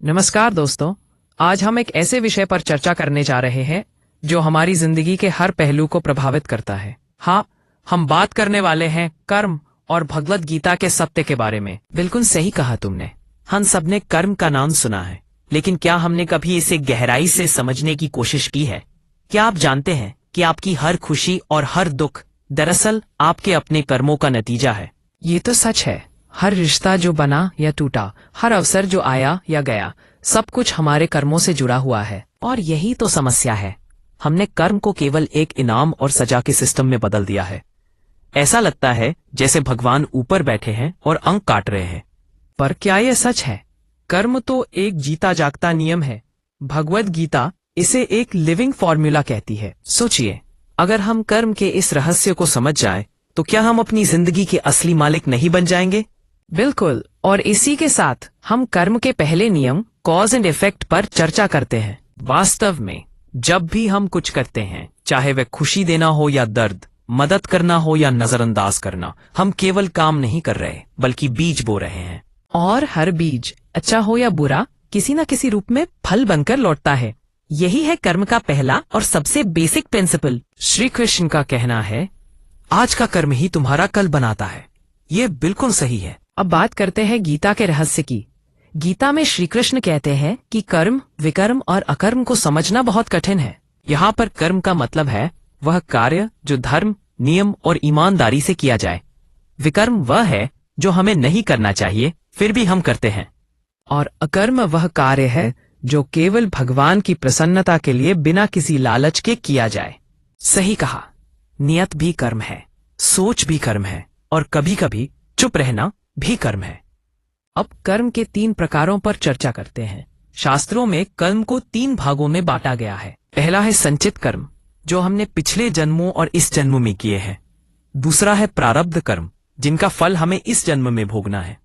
नमस्कार दोस्तों, आज हम एक ऐसे विषय पर चर्चा करने जा रहे हैं जो हमारी जिंदगी के हर पहलू को प्रभावित करता है। हाँ, हम बात करने वाले हैं कर्म और भगवद गीता के सत्य के बारे में। बिल्कुल सही कहा तुमने। हम सबने कर्म का नाम सुना है, लेकिन क्या हमने कभी इसे गहराई से समझने की कोशिश की है? क्या आप जानते हैं कि आपकी हर खुशी और हर दुख दरअसल आपके अपने कर्मों का नतीजा है? ये तो सच है। हर रिश्ता जो बना या टूटा, हर अवसर जो आया या गया, सब कुछ हमारे कर्मों से जुड़ा हुआ है। और यही तो समस्या है। हमने कर्म को केवल एक इनाम और सजा के सिस्टम में बदल दिया है। ऐसा लगता है जैसे भगवान ऊपर बैठे हैं और अंक काट रहे हैं। पर क्या ये सच है? कर्म तो एक जीता जागता नियम है। भगवद गीता इसे एक लिविंग फॉर्मूला कहती है। सोचिए, अगर हम कर्म के इस रहस्य को समझ जाएं, तो क्या हम अपनी जिंदगी के असली मालिक नहीं बन जाएंगे? बिल्कुल। और इसी के साथ हम कर्म के पहले नियम कॉज एंड इफेक्ट पर चर्चा करते हैं। वास्तव में जब भी हम कुछ करते हैं, चाहे वह खुशी देना हो या दर्द, मदद करना हो या नजरअंदाज करना, हम केवल काम नहीं कर रहे बल्कि बीज बो रहे हैं। और हर बीज, अच्छा हो या बुरा, किसी न किसी रूप में फल बनकर लौटता है। यही है कर्म का पहला और सबसे बेसिक प्रिंसिपल। श्री कृष्ण का कहना है, आज का कर्म ही तुम्हारा कल बनाता है। ये बिल्कुल सही है। अब बात करते हैं गीता के रहस्य की। गीता में श्री कृष्ण कहते हैं कि कर्म, विकर्म और अकर्म को समझना बहुत कठिन है। यहाँ पर कर्म का मतलब है वह कार्य जो धर्म, नियम और ईमानदारी से किया जाए। विकर्म वह है जो हमें नहीं करना चाहिए फिर भी हम करते हैं। और अकर्म वह कार्य है जो केवल भगवान की प्रसन्नता के लिए बिना किसी लालच के किया जाए। सही कहा। नियत भी कर्म है, सोच भी कर्म है, और कभी कभी चुप रहना भी कर्म है। अब कर्म के 3 प्रकारों पर चर्चा करते हैं। शास्त्रों में कर्म को 3 भागों में बांटा गया है। पहला है संचित कर्म, जो हमने पिछले जन्मों और इस जन्म में किए हैं। दूसरा है प्रारब्ध कर्म, जिनका फल हमें इस जन्म में भोगना है।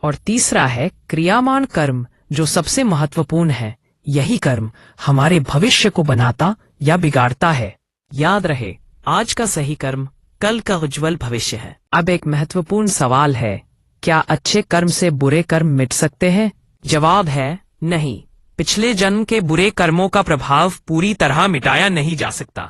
और तीसरा है क्रियामान कर्म, जो सबसे महत्वपूर्ण है। यही कर्म हमारे भविष्य को बनाता या बिगाड़ता है। याद रहे, आज का सही कर्म कल का उज्जवल भविष्य है। अब एक महत्वपूर्ण सवाल है, क्या अच्छे कर्म से बुरे कर्म मिट सकते हैं? जवाब है नहीं। पिछले जन्म के बुरे कर्मों का प्रभाव पूरी तरह मिटाया नहीं जा सकता,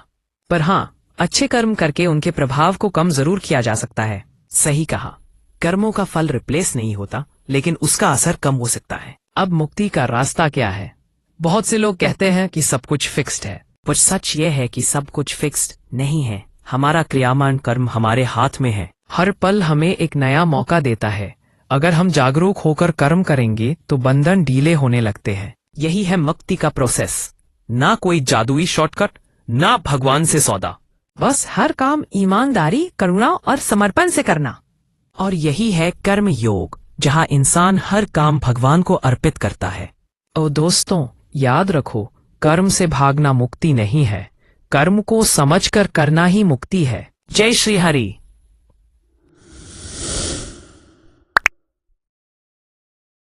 पर हाँ, अच्छे कर्म करके उनके प्रभाव को कम जरूर किया जा सकता है। सही कहा। कर्मों का फल रिप्लेस नहीं होता, लेकिन उसका असर कम हो सकता है। अब मुक्ति का रास्ता क्या है? बहुत से लोग कहते हैं कि सब कुछ फिक्स्ड है, पर सच ये है कि सब कुछ फिक्स्ड नहीं है। हमारा क्रियामान कर्म हमारे हाथ में है। हर पल हमें एक नया मौका देता है। अगर हम जागरूक होकर कर्म करेंगे तो बंधन ढीले होने लगते हैं। यही है मुक्ति का प्रोसेस। ना कोई जादुई शॉर्टकट, ना भगवान से सौदा। बस हर काम ईमानदारी, करुणा और समर्पण से करना। और यही है कर्म योग, जहाँ इंसान हर काम भगवान को अर्पित करता है। ओ दोस्तों, याद रखो, कर्म से भागना मुक्ति नहीं है, कर्म को समझकर करना ही मुक्ति है। जय श्री हरि।